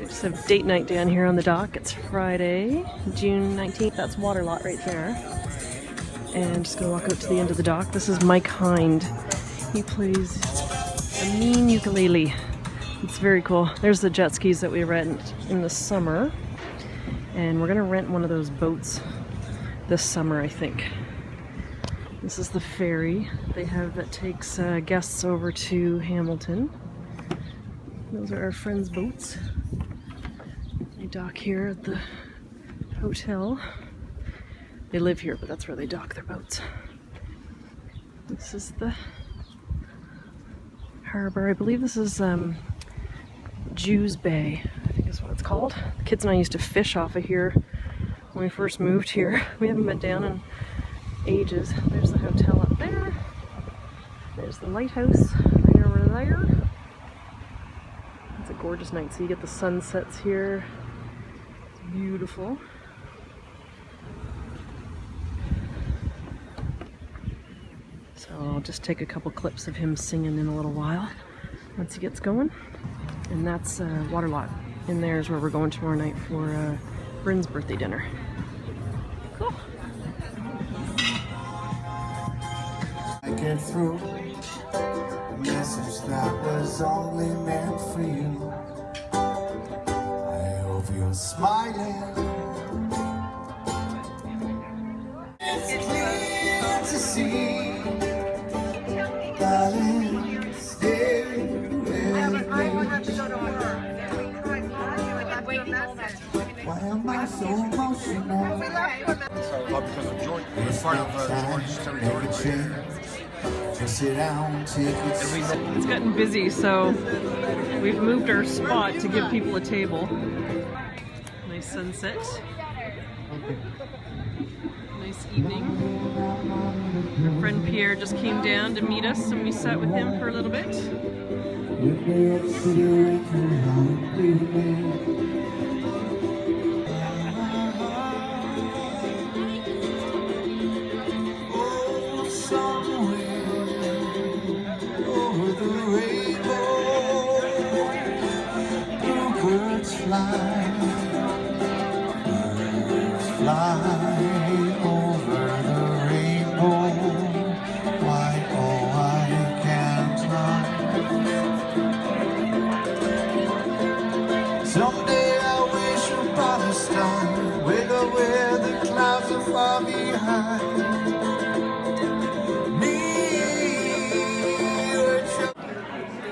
We just have date night down here on the dock. It's Friday, June 19th. That's water lot right there. And just gonna walk out to the end of the dock. This is Mike Hind. He plays a mean ukulele. It's very cool. There's the jet skis that we rent in the summer. And we're gonna rent one of those boats this summer, I think. This is the ferry they have that takes guests over to Hamilton. Those are our friends' boats. They dock here at the hotel. They live here, but that's where they dock their boats. This is the harbor. I believe this is Jews Bay, I think is what it's called. The kids and I used to fish off of here when we first moved here. We haven't been down in ages. There's the hotel up there. There's the lighthouse right over there. It's a gorgeous night. So you get the sunsets here. It's beautiful. So I'll just take a couple clips of him singing in a little while once he gets going. And that's water lot. In there is where we're going tomorrow night for Bryn's birthday dinner. Cool. Get through a message that was only meant for you. I hope you're smiling. It's clear to see, darling, stay with me. Why am I so emotional? Because of George, it's part of George's territory. Sit down, take it. It's gotten busy, so we've moved our spot to give people a table. Nice sunset. Nice evening. Our friend Pierre just came down to meet us, and we sat with him for a little bit. Someday I wish upon a star, where the clouds are far behind me.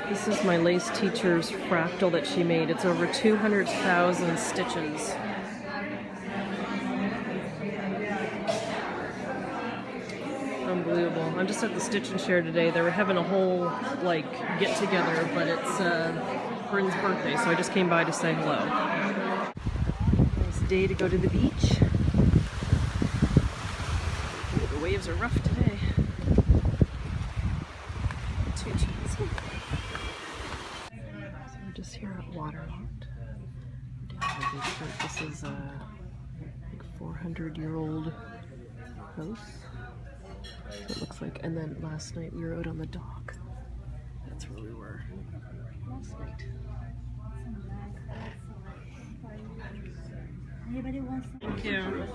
This is my lace teacher's fractal that she made. It's over 200,000 stitches. Unbelievable. I'm just at the Stitch and Share today. They were having a whole, like, get-together, but it's Bryn's birthday, so I just came by to say hello. Nice day to go to the beach. Ooh, the waves are rough today. Too cheesy. So we're just here at Waterlot. This is a like 400-year-old house. So it looks like, and then last night we were out on the dock. That's where we were last night. Anybody wants some? Thank you.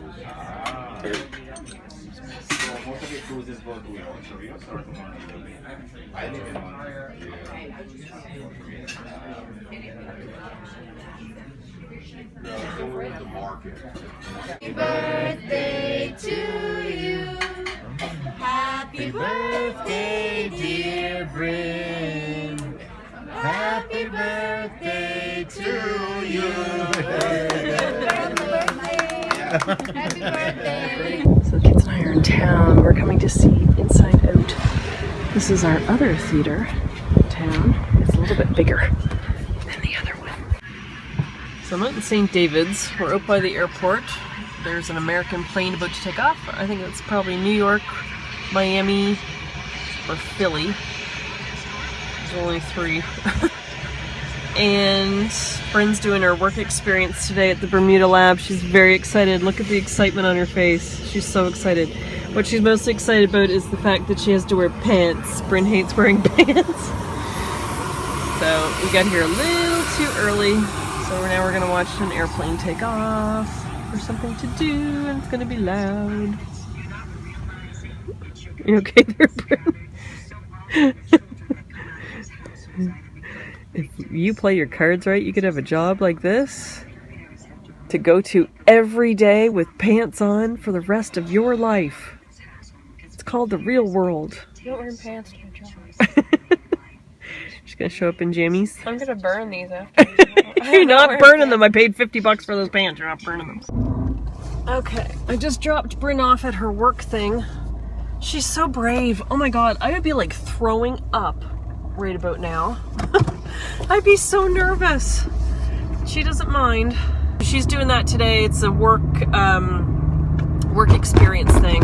Happy birthday to you. Happy birthday, dear Bryn. Happy birthday to you. Happy birthday. So the kids and I are in town. We're coming to see Inside Out. This is our other theater in town. It's a little bit bigger than the other one. So I'm out in St. David's. We're out by the airport. There's an American plane about to take off. I think it's probably New York, Miami, or Philly. There's only 3. And Bryn's doing her work experience today at the Bermuda lab. She's very excited. Look at the excitement on her face. She's so excited. What she's most excited about is the fact that she has to wear pants. Bryn hates wearing pants. So we got here a little too early. So So now we're gonna watch an airplane take off for something to do, and it's gonna be loud. You okay there, Bryn? If you play your cards right, you could have a job like this to go to every day with pants on for the rest of your life. It's called the real world. You don't wear pants to your job. She's gonna show up in jammies. I'm gonna burn these after. You're not burning them. I paid $50 for those pants. You're not burning them. Okay, I just dropped Bryn off at her work thing. She's so brave. Oh my god, I would be like throwing up right about now. I'd be so nervous. She doesn't mind. She's doing that today. It's a work experience thing.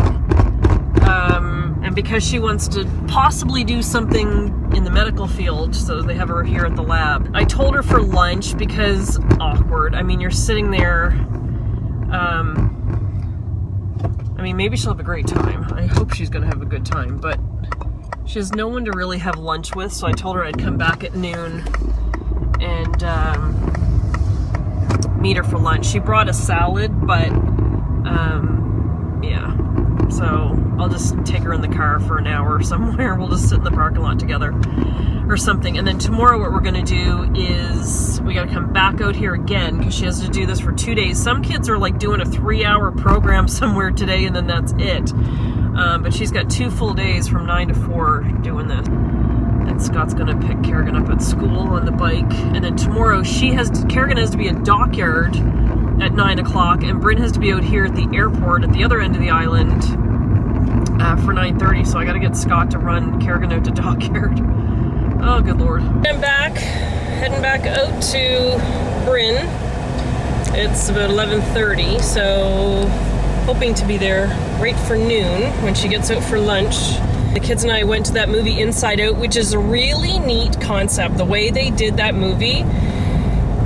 And because she wants to possibly do something in the medical field, so they have her here at the lab. I told her for lunch because awkward. I mean, you're sitting there. I mean, maybe she'll have a great time. I hope she's gonna have a good time, but she has no one to really have lunch with, so I told her I'd come back at noon and meet her for lunch. She brought a salad, but yeah. So I'll just take her in the car for an hour somewhere. We'll just sit in the parking lot together or something. And then tomorrow what we're gonna do is we gotta come back out here again because she has to do this for 2 days. Some kids are like doing a 3-hour program somewhere today and then that's it. But she's got 2 full days from 9 to 4 doing this. And Scott's gonna pick Kerrigan up at school on the bike. And then tomorrow Kerrigan has to be at Dockyard at 9 o'clock and Bryn has to be out here at the airport at the other end of the island for 9:30. So I gotta get Scott to run Kerrigan out to Dockyard. Oh, good lord. I'm back, heading back out to Bryn. It's about 11:30, so hoping to be there right for noon when she gets out for lunch. The kids and I went to that movie Inside Out, which is a really neat concept. The way they did that movie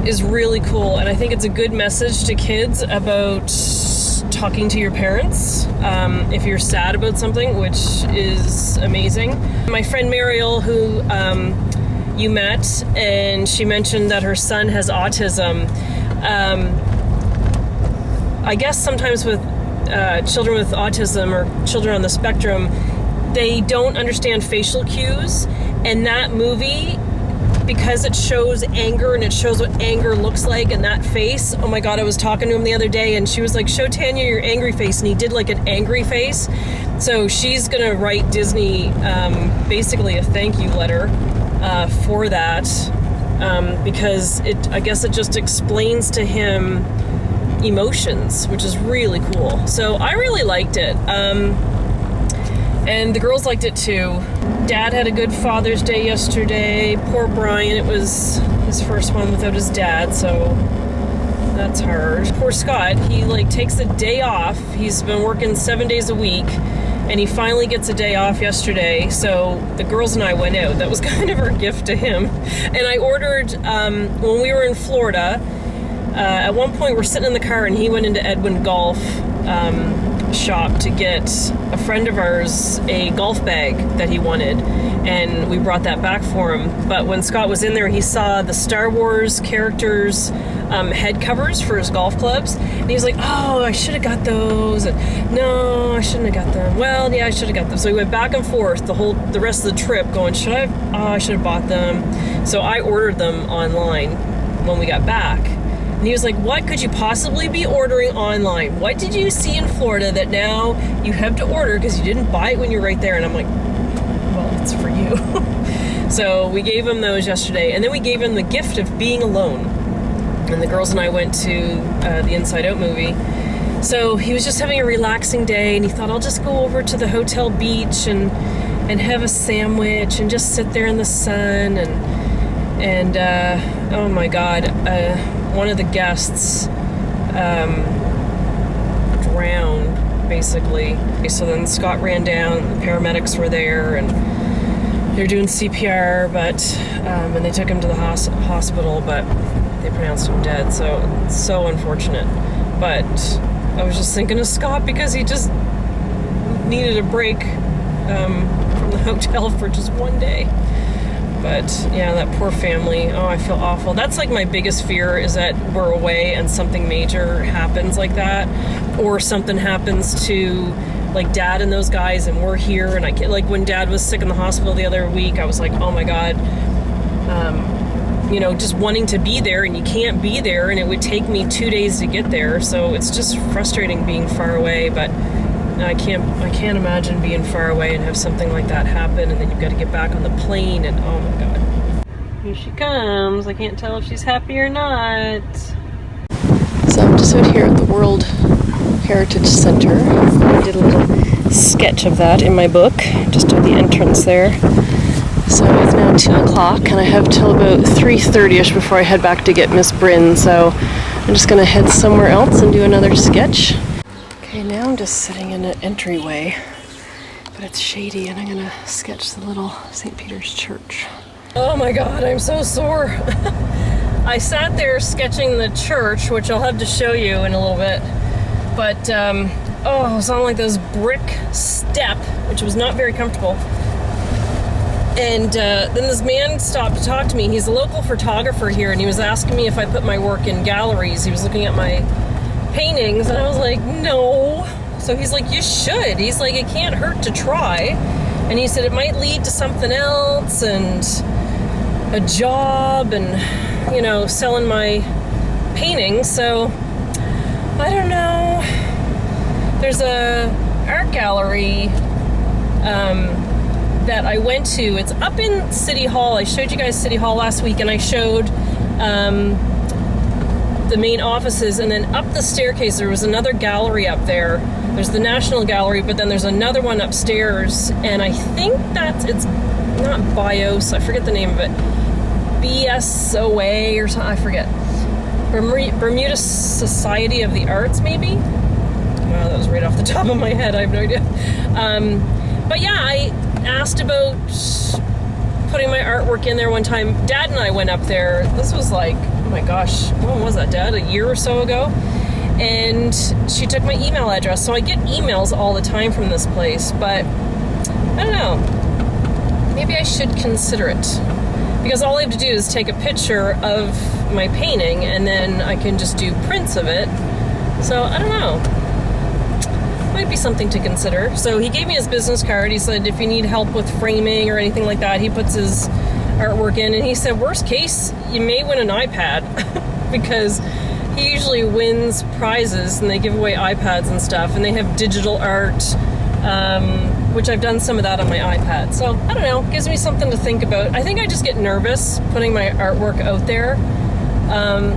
is really cool, and I think it's a good message to kids about talking to your parents if you're sad about something, which is amazing. My friend Mariel, who you met, and she mentioned that her son has autism. I guess sometimes with children with autism or children on the spectrum, they don't understand facial cues, and that movie, because it shows anger and it shows what anger looks like in that face. Oh my god, I was talking to him the other day and she was like, show Tanya your angry face, and he did like an angry face. So she's gonna write Disney basically a thank you letter for that because I guess it just explains to him emotions, which is really cool. So I really liked it. And the girls liked it too. Dad had a good Father's Day yesterday. Poor Brian, it was his first one without his dad, so that's hard. Poor Scott, he like takes a day off. He's been working 7 days a week, and he finally gets a day off yesterday, so the girls and I went out. That was kind of our gift to him. And I ordered, when we were in Florida, at one point we're sitting in the car and he went into Edwin Golf shop to get a friend of ours a golf bag that he wanted, and we brought that back for him. But when Scott was in there, he saw the Star Wars characters head covers for his golf clubs, and he was like, oh, I should have got those, and no, I shouldn't have got them, well, yeah, I should have got them. So he went back and forth the rest of the trip going, I should have bought them. So I ordered them online when we got back. And he was like, what could you possibly be ordering online? What did you see in Florida that now you have to order because you didn't buy it when you're right there? And I'm like, well, it's for you. So we gave him those yesterday. And then we gave him the gift of being alone. And the girls and I went to the Inside Out movie. So he was just having a relaxing day, and he thought, I'll just go over to the hotel beach and have a sandwich and just sit there in the sun. And oh my God, one of the guests drowned, basically. So then Scott ran down, the paramedics were there, and they're doing CPR, and they took him to the hospital, but they pronounced him dead, so it's so unfortunate. But I was just thinking of Scott because he just needed a break from the hotel for just one day. But yeah, that poor family. Oh, I feel awful. That's like my biggest fear, is that we're away and something major happens like that, or something happens to like Dad and those guys, and we're here. And I get, like when Dad was sick in the hospital the other week, I was like, oh my God, you know, just wanting to be there, and you can't be there, and it would take me 2 days to get there. So it's just frustrating being far away. But I can't imagine being far away and have something like that happen, and then you've got to get back on the plane, and oh my God. Here she comes. I can't tell if she's happy or not. So I'm just out here at the World Heritage Center. I did a little sketch of that in my book, just at the entrance there. So it's now 2 o'clock, and I have till about 3:30ish before I head back to get Miss Bryn. So I'm just gonna head somewhere else and do another sketch. Okay, now I'm just sitting in an entryway, but it's shady, and I'm gonna sketch the little St. Peter's Church. Oh my God, I'm so sore. I sat there sketching the church, which I'll have to show you in a little bit, but oh, it was on like this brick step, which was not very comfortable. And then this man stopped to talk to me. He's a local photographer here, and he was asking me if I put my work in galleries. He was looking at my paintings, and I was like, no. So he's like, you should. He's like, it can't hurt to try. And he said it might lead to something else, and a job, and, you know, selling my paintings. So I don't know. There's a art gallery that I went to. It's up in City Hall. I showed you guys City Hall last week, and I showed the main offices, and then up the staircase there was another gallery up there. There's the National Gallery, but then there's another one upstairs, and I think it's not BIOS, I forget the name of it, BSOA or something, I forget. Bermuda Society of the Arts, maybe? Wow, that was right off the top of my head, I have no idea. But yeah, I asked about putting my artwork in there one time. Dad and I went up there. This was like, oh my gosh, when was that, Dad? A year or so ago? And she took my email address. So I get emails all the time from this place, but I don't know. Maybe I should consider it. Because all I have to do is take a picture of my painting, and then I can just do prints of it. So I don't know. Might be something to consider. So he gave me his business card. He said if you need help with framing or anything like that, he puts his artwork in. And he said worst case, you may win an iPad because he usually wins prizes, and they give away iPads and stuff, and they have digital art, which I've done some of that on my iPad. So I don't know, gives me something to think about. I think I just get nervous putting my artwork out there.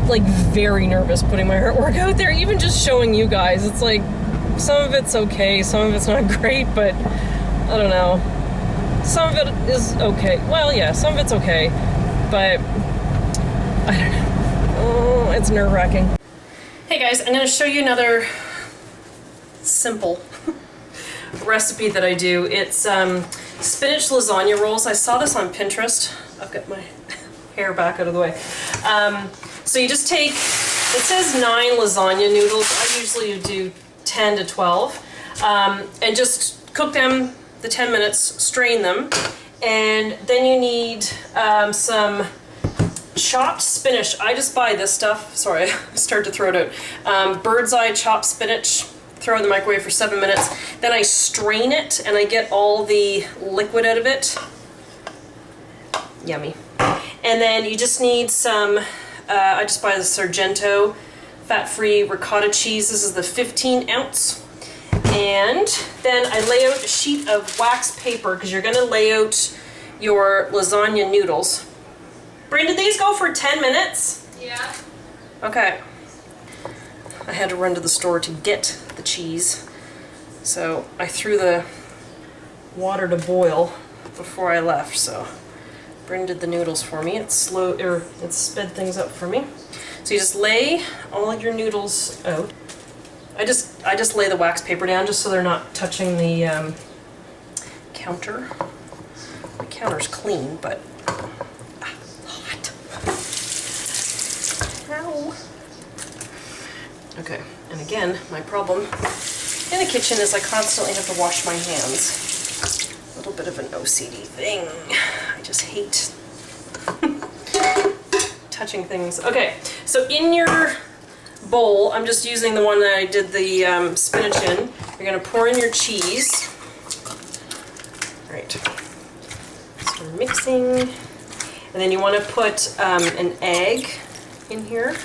Like very nervous putting my artwork out there, even just showing you guys. It's like, some of it's okay, some of it's not great, but I don't know. Some of it is okay. Well, yeah, some of it's okay, but I don't know. Oh, it's nerve-wracking. Hey guys, I'm gonna show you another simple recipe that I do. It's spinach lasagna rolls. I saw this on Pinterest. I've got my hair back out of the way. So you just take, it says 9 lasagna noodles. I usually do 10 to 12, and just cook them the 10 minutes, strain them, and then you need some chopped spinach. I just buy this stuff. Sorry, I start to throw it out. Bird's eye chopped spinach, throw it in the microwave for 7 minutes. Then I strain it, and I get all the liquid out of it. Yummy. And then you just need some, I just buy the Sargento fat-free ricotta cheese. This is the 15 ounce. And then I lay out a sheet of wax paper, because you're gonna lay out your lasagna noodles. Bryn, did these go for 10 minutes? Yeah. Okay. I had to run to the store to get the cheese. So I threw the water to boil before I left, so Bryn did the noodles for me. It sped things up for me. So you just lay all your noodles out. I just lay the wax paper down just so they're not touching the counter. The counter's clean, but hot. Ow. Okay, and again, my problem in the kitchen is I constantly have to wash my hands. A little bit of an OCD thing. I just hate touching things. Okay, so in your bowl, I'm just using the one that I did the spinach in. You're gonna pour in your cheese. All right, so we're mixing. And then you wanna put an egg in here,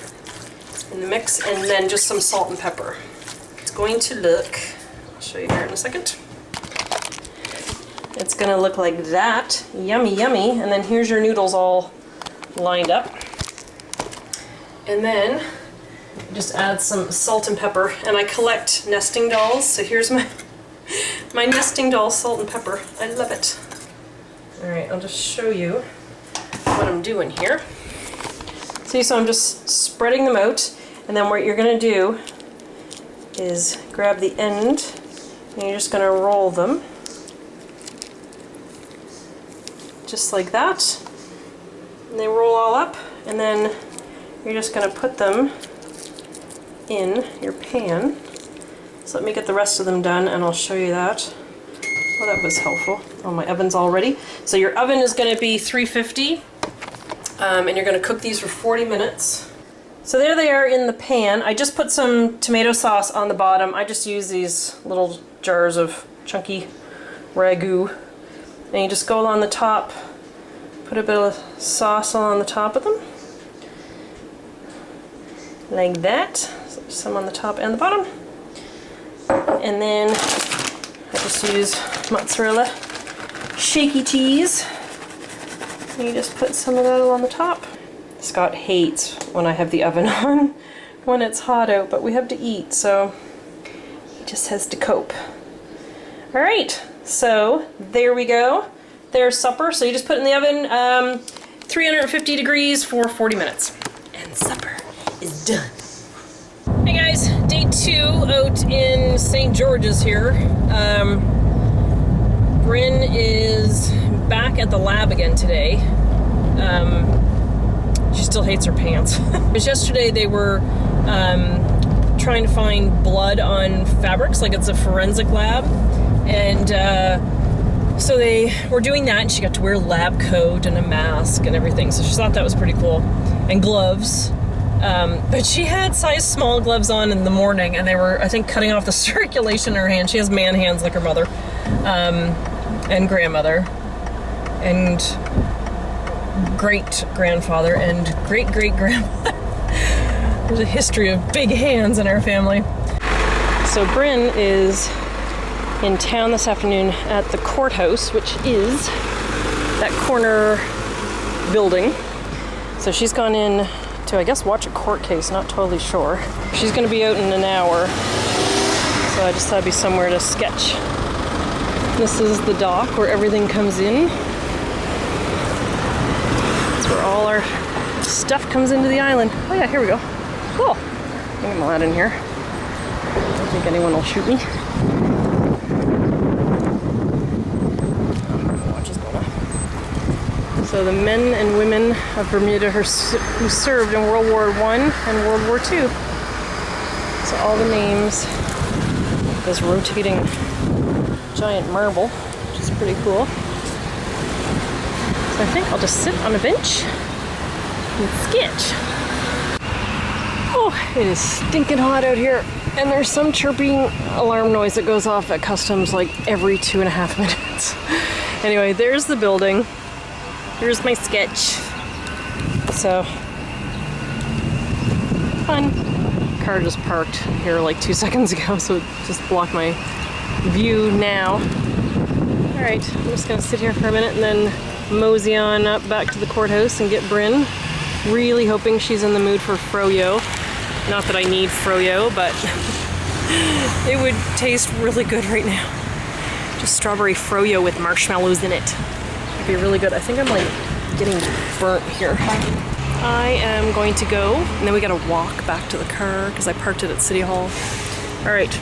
in the mix, and then just some salt and pepper. It's going to look, I'll show you here in a second. It's gonna look like that, yummy, yummy. And then here's your noodles all lined up. And then just add some salt and pepper. And I collect nesting dolls, so here's my nesting doll salt and pepper. I love it. All right, I'll just show you what I'm doing here. See, so I'm just spreading them out, and then what you're gonna do is grab the end, and you're just gonna roll them. Just like that. And they roll all up, and then you're just gonna put them in your pan. So let me get the rest of them done, and I'll show you that. Oh, that was helpful. Oh, my oven's all ready. So your oven is gonna be 350. And you're going to cook these for 40 minutes. So there they are in the pan. I just put some tomato sauce on the bottom. I just use these little jars of chunky ragu. And you just go along the top, put a bit of sauce along the top of them. Like that. So some on the top and the bottom. And then I just use mozzarella shaky cheese. And you just put some of that on the top. Scott hates when I have the oven on when it's hot out, but we have to eat, so he just has to cope. All right, so there we go. There's supper. So you just put it in the oven, 350 degrees for 40 minutes. And supper is done. Hey guys, day 2 out in St. George's here. Bryn is back at the lab again today. She still hates her pants. Because yesterday they were trying to find blood on fabrics, like it's a forensic lab. And so they were doing that, and she got to wear a lab coat and a mask and everything. So she thought that was pretty cool. And gloves. But she had size small gloves on in the morning, and they were, I think, cutting off the circulation in her hand. She has man hands like her mother. And grandmother, and great-grandfather, and great-great-grandmother. There's a history of big hands in our family. So Bryn is in town this afternoon at the courthouse, which is that corner building. So she's gone in to, I guess, watch a court case, not totally sure. She's going to be out in an hour, so I just thought it'd be somewhere to sketch. This is the dock where everything comes in. That's where all our stuff comes into the island. Oh yeah, here we go. Cool. I think I'm allowed in here. I don't think anyone will shoot me. Watch is going on. So the men and women of Bermuda who served in World War I and World War II. So all the names. This rotating giant marble, which is pretty cool. So I think I'll just sit on a bench and sketch. Oh, it is stinking hot out here, and there's some chirping alarm noise that goes off at customs like every 2.5 minutes. Anyway, there's the building. Here's my sketch. So, fun. Car just parked here like 2 seconds ago, so it just blocked my view now. Alright, I'm just gonna sit here for a minute and then mosey on up back to the courthouse and get Bryn. Really hoping she's in the mood for froyo. Not that I need froyo, but it would taste really good right now. Just strawberry froyo with marshmallows in it. It'd be really good. I think I'm like getting burnt here. I am going to go, and then we gotta walk back to the car because I parked it at City Hall. Alright.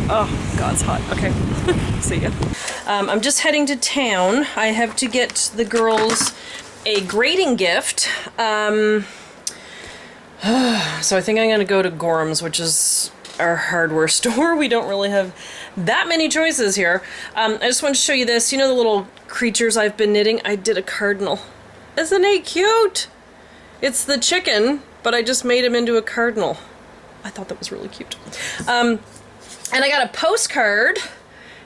Oh, God, it's hot. Okay. See ya. I'm just heading to town. I have to get the girls a grading gift. So I think I'm gonna go to Gorham's, which is our hardware store. We don't really have that many choices here. I just wanted to show you this. You know the little creatures I've been knitting? I did a cardinal. Isn't he cute? It's the chicken, but I just made him into a cardinal. I thought that was really cute. And I got a postcard.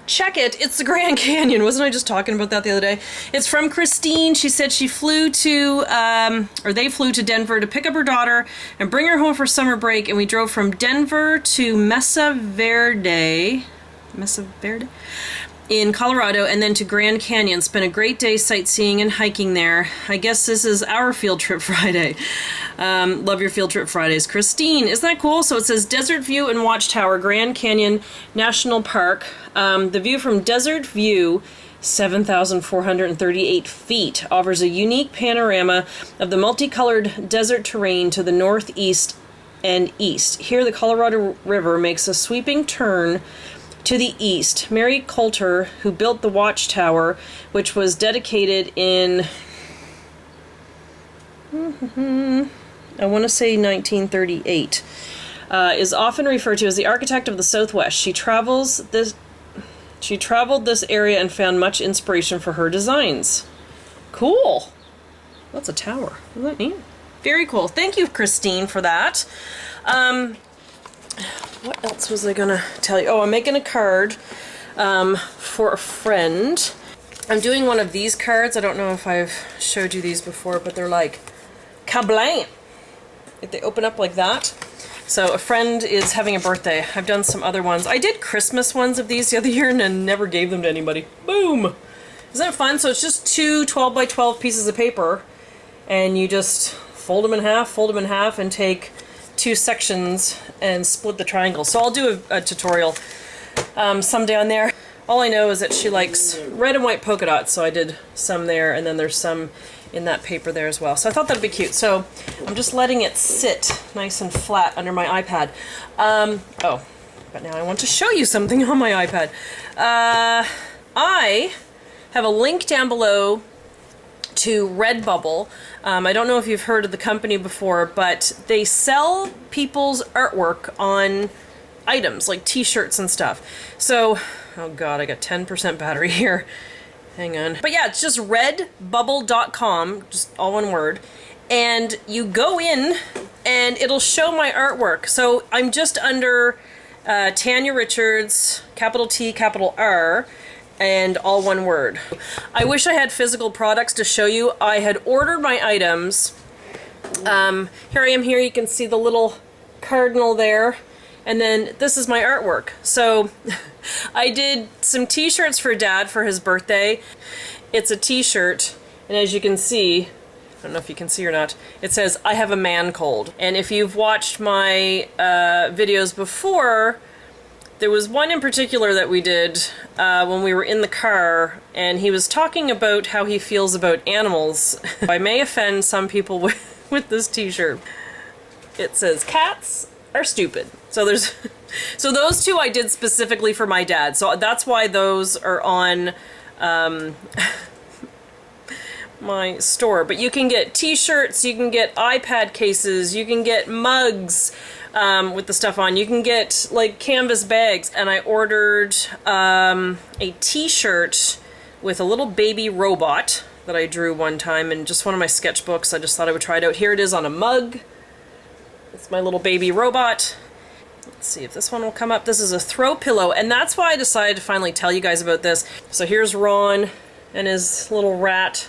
Check it. It's the Grand Canyon. Wasn't I just talking about that the other day? It's from Christine. She said she flew to, or they flew to Denver to pick up her daughter and bring her home for summer break. And we drove from Denver to Mesa Verde in Colorado, and then to Grand Canyon. Spent a great day sightseeing and hiking there. I guess this is our field trip Friday. Love your field trip Fridays. Christine, isn't that cool? So it says Desert View and Watchtower, Grand Canyon National Park. The view from Desert View, 7,438 feet, offers a unique panorama of the multicolored desert terrain to the northeast and east. Here the Colorado River makes a sweeping turn to the east. Mary Coulter, who built the watchtower, which was dedicated in, I want to say 1938, is often referred to as the architect of the Southwest. She traveled this area and found much inspiration for her designs. Cool. That's a tower. Isn't that neat? Very cool. Thank you, Christine, for that. What else was I gonna tell you? Oh, I'm making a card for a friend. I'm doing one of these cards. I don't know if I've showed you these before, but they're like kablam. If they open up like that. So a friend is having a birthday. I've done some other ones. I did Christmas ones of these the other year and never gave them to anybody. Boom! Isn't that fun? So it's just two 12 by 12 pieces of paper, and you just fold them in half, and take two sections and split the triangle. So I'll do a tutorial someday on there. All I know is that she likes red and white polka dots, so I did some there, and then there's some in that paper there as well. So I thought that'd be cute. So I'm just letting it sit nice and flat under my iPad. Oh, but now I want to show you something on my iPad. I have a link down below to Redbubble. I don't know if you've heard of the company before, but they sell people's artwork on items like t-shirts and stuff. So, oh god, I got 10% battery here. Hang on. But yeah, it's just redbubble.com, just all one word. And you go in and it'll show my artwork. So I'm just under Tanya Richards, capital T, capital R, and all one word. I wish I had physical products to show you. I had ordered my items. Here I am here. You can see the little cardinal there. And then this is my artwork. So I did some t-shirts for Dad for his birthday. It's a t-shirt, and as you can see, I don't know if you can see or not, it says, I have a man cold. And if you've watched my videos before, there was one in particular that we did when we were in the car, and he was talking about how he feels about animals. I may offend some people with this t-shirt. It says, cats are stupid. So there's, so those two I did specifically for my dad. So that's why those are on my store. But you can get t-shirts, you can get iPad cases, you can get mugs with the stuff on. You can get like canvas bags. And I ordered a t-shirt with a little baby robot that I drew one time in just one of my sketchbooks. I just thought I would try it out. Here it is on a mug. It's my little baby robot. Let's see if this one will come up. This is a throw pillow, and that's why I decided to finally tell you guys about this. So here's Ron and his little rat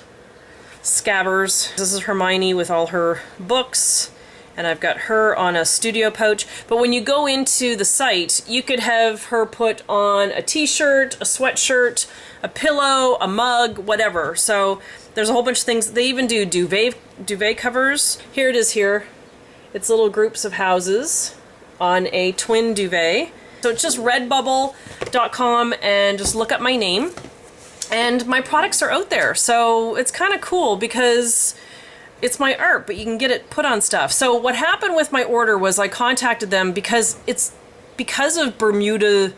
Scabbers. This is Hermione with all her books, and I've got her on a studio pouch. But when you go into the site, you could have her put on a t-shirt, a sweatshirt, a pillow, a mug, whatever. So there's a whole bunch of things. They even do duvet covers. Here it is here. It's little groups of houses on a twin duvet. So it's just redbubble.com, and just look up my name. And my products are out there. So it's kind of cool because it's my art, but you can get it put on stuff. So what happened with my order was I contacted them because of Bermuda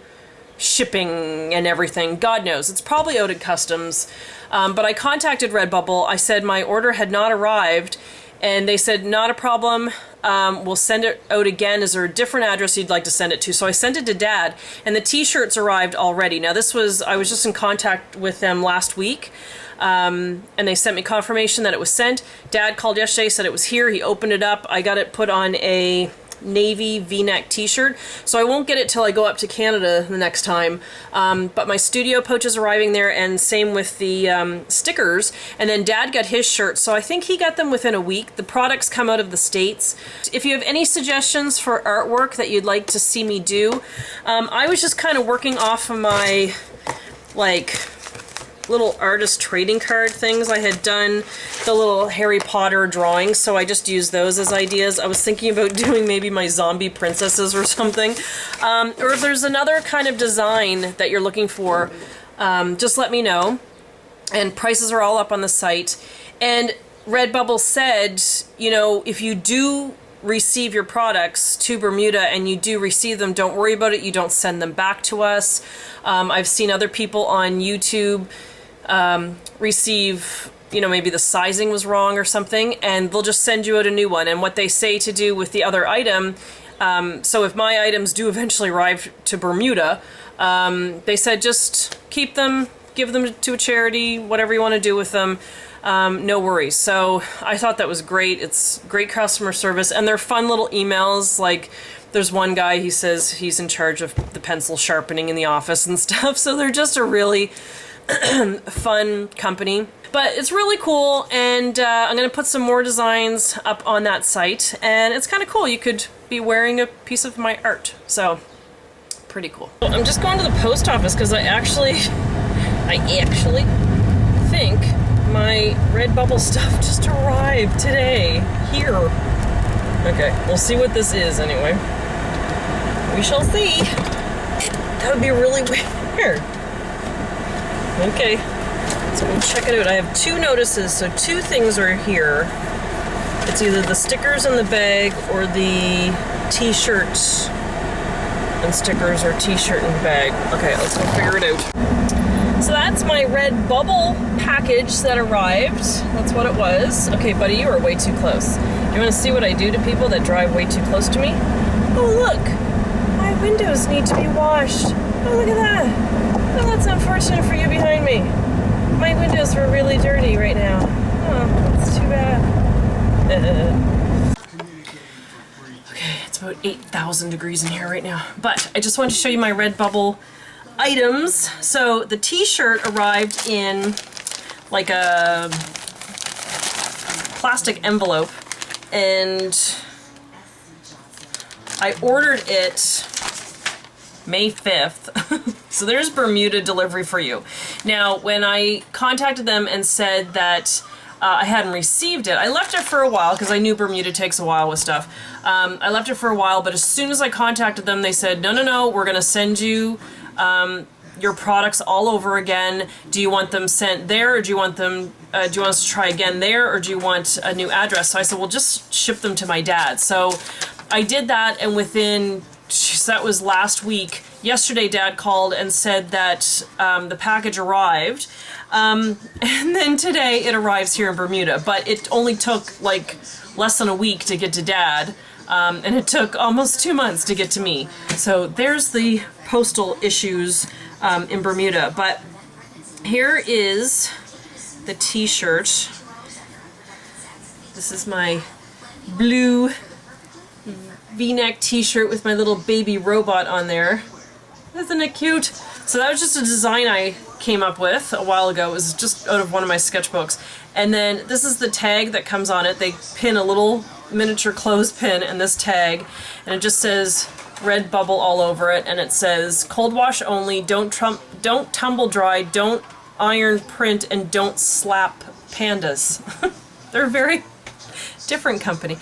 shipping and everything. God knows, it's probably out at customs. But I contacted Redbubble. I said my order had not arrived, and they said, not a problem. We'll send it out again. Is there a different address you'd like to send it to? So I sent it to Dad, and the t-shirts arrived already. Now I was just in contact with them last week. and they sent me confirmation that it was sent. Dad called yesterday, said it was here. He opened it up. I got it put on a navy v-neck t-shirt, so I won't get it till I go up to Canada the next time, but my studio pouch is arriving there, and same with the stickers. And then Dad got his shirt, so I think he got them within a week. The products come out of the States. If you have any suggestions for artwork that you'd like to see me do, I was just kind of working off of my like little artist trading card things. I had done the little Harry Potter drawings, so I just used those as ideas. I was thinking about doing maybe my zombie princesses or something. Or if there's another kind of design that you're looking for, just let me know. And prices are all up on the site. And Redbubble said, you know, if you do receive your products to Bermuda and you do receive them, don't worry about it. You don't send them back to us. I've seen other people on YouTube receive, you know, maybe the sizing was wrong or something, and they'll just send you out a new one. And what they say to do with the other item, so if my items do eventually arrive to Bermuda, they said just keep them, give them to a charity, whatever you want to do with them. No worries. So I thought that was great. It's great customer service, and they're fun little emails. Like there's one guy, he says he's in charge of the pencil sharpening in the office and stuff. So they're just a really fun company. But it's really cool, and I'm going to put some more designs up on that site, and it's kind of cool. You could be wearing a piece of my art. So pretty cool. Well, I'm just going to the post office because I actually think my Redbubble stuff just arrived today here. Okay, we'll see what this is anyway. We shall see. That would be really weird. Okay, so we'll check it out. I have 2 notices, so 2 things are here. It's either the stickers in the bag or the t-shirts and stickers or t-shirt in the bag. Okay, let's go figure it out. So that's my Redbubble package that arrived. That's what it was. Okay, buddy, you are way too close. Do you want to see what I do to people that drive way too close to me? Oh, look! My windows need to be washed. Oh, look at that! Oh, that's unfortunate for you behind me. My windows were really dirty right now. Oh, that's too bad. Okay, it's about 8,000 degrees in here right now. But I just wanted to show you my Redbubble items. So the t-shirt arrived in like a plastic envelope, and I ordered it May 5th. So there's Bermuda delivery for you. Now, when I contacted them and said that I hadn't received it, I left it for a while because I knew Bermuda takes a while with stuff. I left it for a while, but as soon as I contacted them, they said, no, we're going to send you your products all over again. Do you want them sent there, or do you want them? Do you want us to try again there, or do you want a new address? So I said, well, just ship them to my dad. So I did that, and within, that was last week. Yesterday, Dad called and said that the package arrived, and then today it arrives here in Bermuda. But it only took like less than a week to get to Dad, and it took almost 2 months to get to me. So there's the postal issues in Bermuda. But here is the t-shirt. This is my blue V-neck t-shirt with my little baby robot on there. Isn't it cute? So that was just a design I came up with a while ago. It was just out of one of my sketchbooks. And then this is the tag that comes on it. They pin a little miniature clothespin and this tag, and it just says Redbubble all over it, and it says cold wash only, don't tumble dry, don't iron print, and don't slap pandas. They're very different company.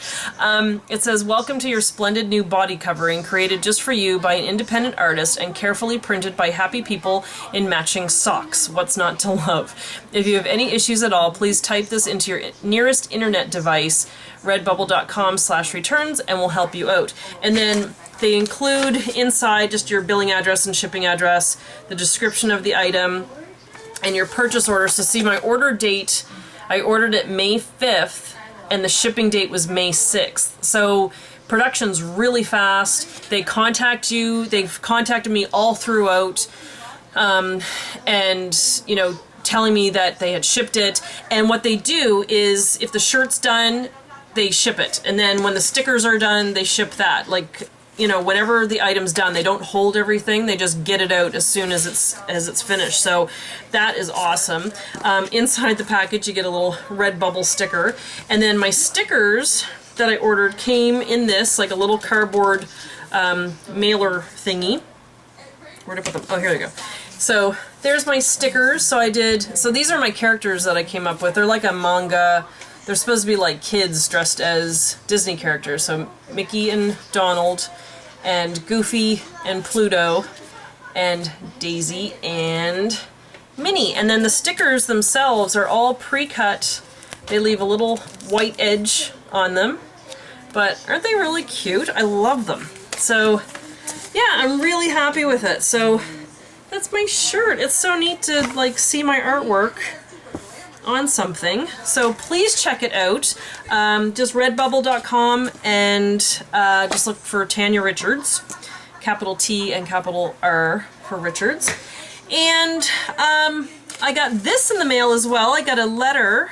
It says, welcome to your splendid new body covering, created just for you by an independent artist and carefully printed by happy people in matching socks. What's not to love? If you have any issues at all, please type this into your nearest internet device, redbubble.com/returns, and we'll help you out. And then they include inside just your billing address and shipping address, the description of the item, and your purchase order. So see, my order date, I ordered it May 5th, and the shipping date was May 6th. So production's really fast. They contact you. They've contacted me all throughout. And, you know, telling me that they had shipped it. And what they do is, if the shirt's done, they ship it. And then when the stickers are done, they ship that. Like, you know, whatever the item's done, they don't hold everything, they just get it out as soon as it's finished. So that is awesome. Inside the package you get a little Redbubble sticker, and then my stickers that I ordered came in this, like a little cardboard mailer thingy. Where'd I put them? Oh, here they go. So there's my stickers. So these are my characters that I came up with. They're like a manga. They're supposed to be like kids dressed as Disney characters. So Mickey and Donald, and Goofy and Pluto, and Daisy and Minnie. And then the stickers themselves are all pre-cut. They leave a little white edge on them. But aren't they really cute? I love them. So yeah, I'm really happy with it. So that's my shirt. It's so neat to like see my artwork on something. So please check it out. Just redbubble.com and just look for Tanya Richards. Capital T and capital R for Richards. And I got this in the mail as well. I got a letter,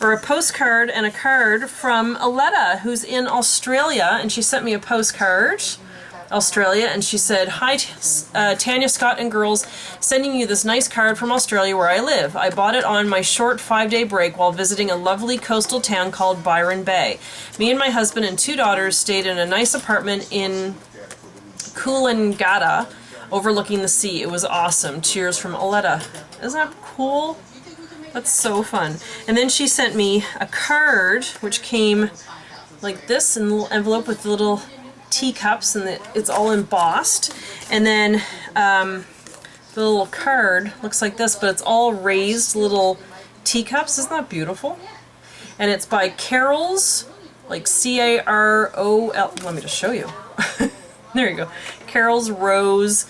or a postcard and a card from Aletta, who's in Australia, and she sent me a postcard, Australia, and she said, "Hi, Tanya, Scott, and girls, sending you this nice card from Australia where I live. I bought it on my short 5-day break while visiting a lovely coastal town called Byron Bay. Me and my husband and 2 daughters stayed in a nice apartment in Coolangatta, overlooking the sea. It was awesome. Cheers from Aletta." Isn't that cool? That's so fun. And then she sent me a card, which came like this in a little envelope with little teacups, and it's all embossed. And then the little card looks like this, but it's all raised little teacups. Isn't that beautiful? And it's by Carol's, like C-A-R-O-L. Let me just show you. There you go. Carol's Rose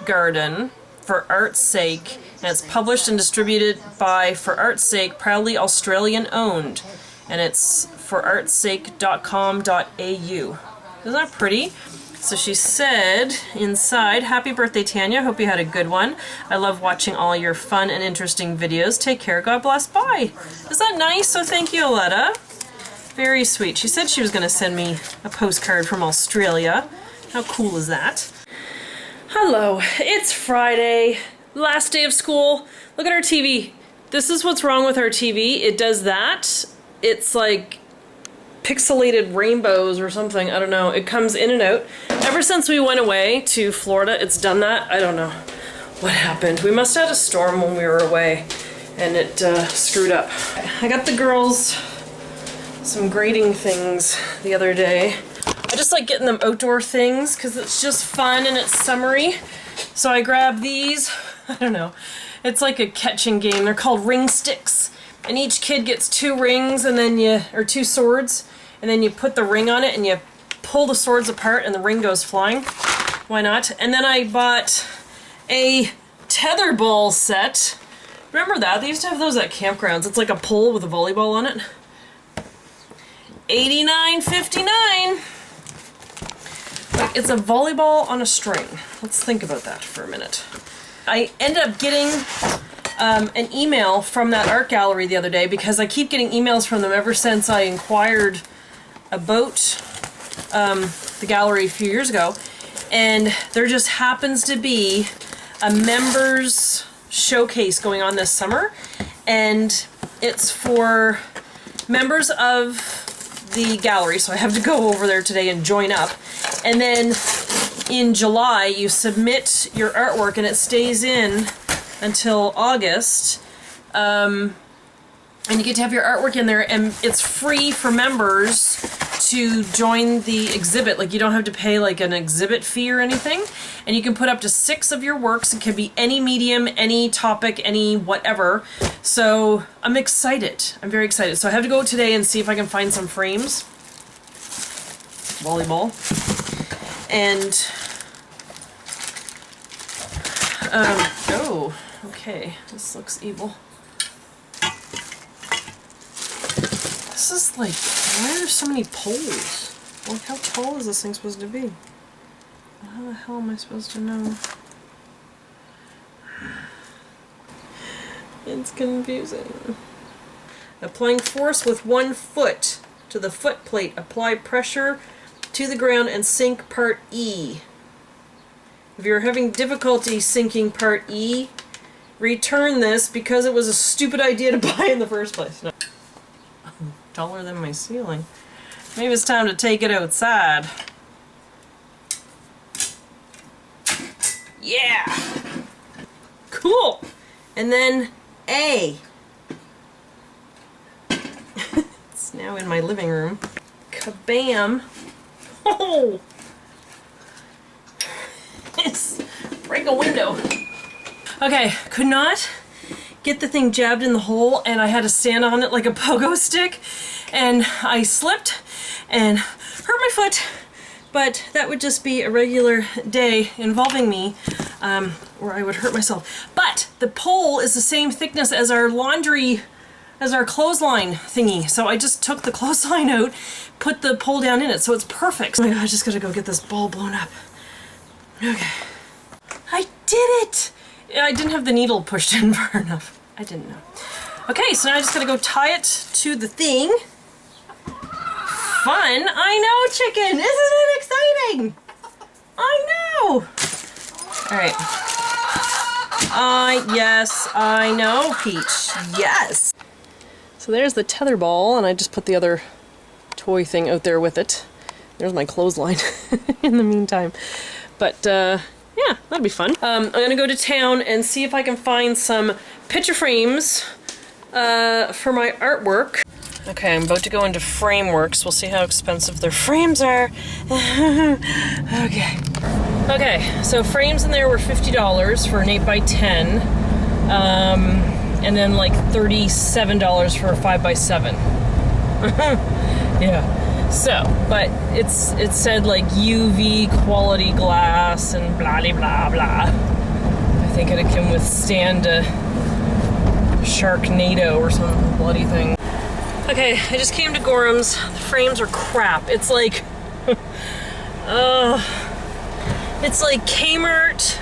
Garden, For Art's Sake. And it's published and distributed by For Art's Sake, proudly Australian owned. And it's forartsake.com.au. Isn't that pretty? So she said inside, "Happy birthday, Tanya. Hope you had a good one. I love watching all your fun and interesting videos. Take care. God bless. Bye." Is that nice? So thank you, Aletta. Very sweet. She said she was going to send me a postcard from Australia. How cool is that? Hello. It's Friday. Last day of school. Look at our TV. This is what's wrong with our TV. It does that. It's like pixelated rainbows or something. I don't know. It comes in and out. Ever since we went away to Florida, it's done that. I don't know what happened. We must have had a storm when we were away and it screwed up. I got the girls some grading things the other day. I just like getting them outdoor things because it's just fun and it's summery. So I grabbed these. I don't know. It's like a catching game. They're called ring sticks. And each kid gets 2 rings and then or 2 swords. And then you put the ring on it and you pull the swords apart and the ring goes flying. Why not? And then I bought a tetherball set. Remember that? They used to have those at campgrounds. It's like a pole with a volleyball on it. $89.59. Like, it's a volleyball on a string. Let's think about that for a minute. I ended up getting an email from that art gallery the other day because I keep getting emails from them ever since I inquired about the gallery a few years ago. And there just happens to be a members showcase going on this summer. And it's for members of the gallery, so I have to go over there today and join up. And then in July you submit your artwork and it stays in until August, and you get to have your artwork in there, and it's free for members to join the exhibit. Like, you don't have to pay like an exhibit fee or anything, and you can put up to 6 of your works. It can be any medium, any topic, any whatever. So I'm excited. I'm very excited. So I have to go today and see if I can find some frames. Volleyball. And oh, okay, this looks evil. This is like, why are there so many poles? Like, how tall is this thing supposed to be? How the hell am I supposed to know? It's confusing. Applying force with 1 foot to the foot plate. Apply pressure to the ground and sink part E. If you're having difficulty sinking part E, return this because it was a stupid idea to buy in the first place. No. Taller than my ceiling. Maybe it's time to take it outside. Yeah! Cool! And then A. It's now in my living room. Kabam! Oh! Yes! Break a window. Okay, could not get the thing jabbed in the hole, and I had to stand on it like a pogo stick, and I slipped and hurt my foot, but that would just be a regular day involving me where I would hurt myself. But the pole is the same thickness as our clothesline thingy, so I just took the clothesline out, put the pole down in it, so it's perfect. Oh my god, I just gotta go get this ball blown up. Okay. I did it! I didn't have the needle pushed in far enough. I didn't know. Okay, so now I just gotta go tie it to the thing. Fun! I know, chicken! Isn't it exciting? I know! Alright. Yes, I know, Peach. Yes! So there's the tether ball, and I just put the other toy thing out there with it. There's my clothesline in the meantime. But, yeah, that'll be fun. I'm gonna go to town and see if I can find some picture frames for my artwork. Okay, I'm about to go into Frameworks. We'll see how expensive their frames are. Okay. Okay, so frames in there were $50 for an 8x10. And then like $37 for a 5x7. Yeah. So, but it said like UV quality glass and blah blah blah. I think it can withstand a Sharknado or some bloody thing. Okay, I just came to Gorham's. The frames are crap. It's like, it's like Kmart,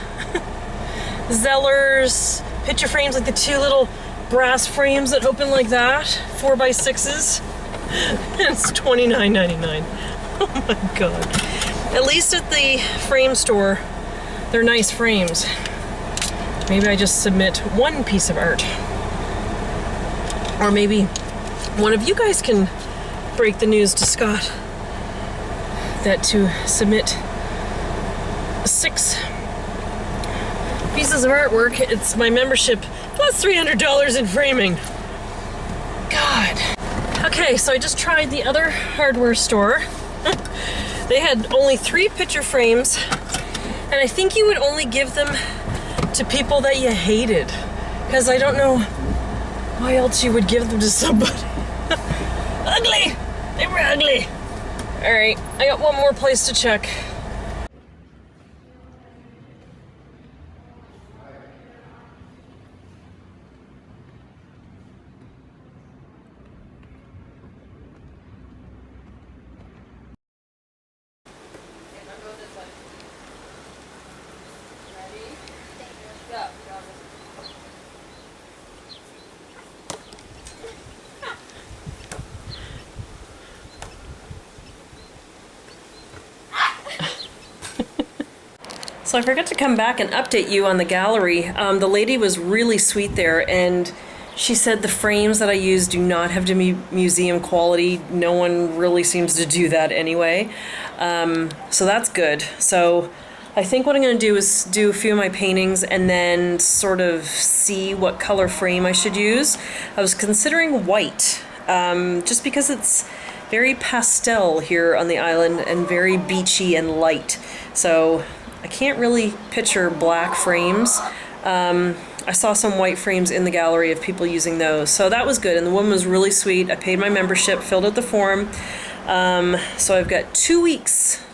Zellers, picture frames, like the 2 little brass frames that open like that, 4x6s. It's $29.99. Oh my god. At least at the frame store, they're nice frames. Maybe I just submit 1 piece of art. Or maybe one of you guys can break the news to Scott that to submit 6 pieces of artwork, it's my membership plus $300 in framing. God. Okay, so I just tried the other hardware store. They had only 3 picture frames, and I think you would only give them to people that you hated, because I don't know why else you would give them to somebody. Ugly! They were ugly! Alright, I got one more place to check. So I forgot to come back and update you on the gallery. The lady was really sweet there, and she said the frames that I use do not have to be museum quality. No one really seems to do that anyway. So that's good. So I think what I'm going to do is do a few of my paintings and then sort of see what color frame I should use. I was considering white, just because it's very pastel here on the island and very beachy and light. So I can't really picture black frames. I saw some white frames in the gallery of people using those. So that was good, and the woman was really sweet. I paid my membership, filled out the form. So I've got 2 weeks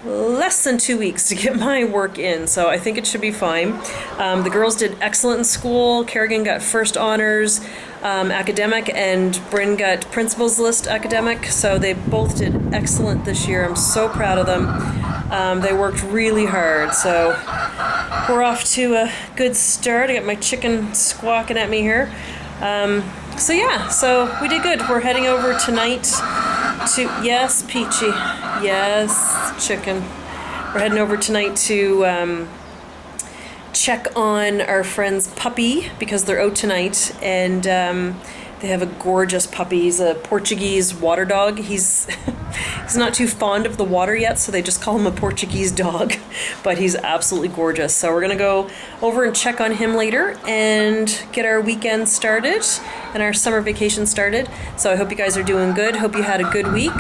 less than 2 weeks to get my work in, so I think it should be fine. The girls did excellent in school. Kerrigan got first honors academic, and Bryn got principal's list academic, so they both did excellent this year. I'm so proud of them. They worked really hard, so we're off to a good start. I got my chicken squawking at me here. So yeah, so we did good. We're heading over tonight to, yes, Peachy, yes, chicken. We're heading over tonight to check on our friend's puppy because they're out tonight, and they have a gorgeous puppy. He's a Portuguese water dog. He's not too fond of the water yet, so they just call him a Portuguese dog, but he's absolutely gorgeous. So we're gonna go over and check on him later and get our weekend started and our summer vacation started. So I hope you guys are doing good. Hope you had a good week,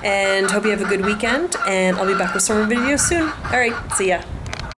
and hope you have a good weekend, and I'll be back with summer videos soon. All right, see ya.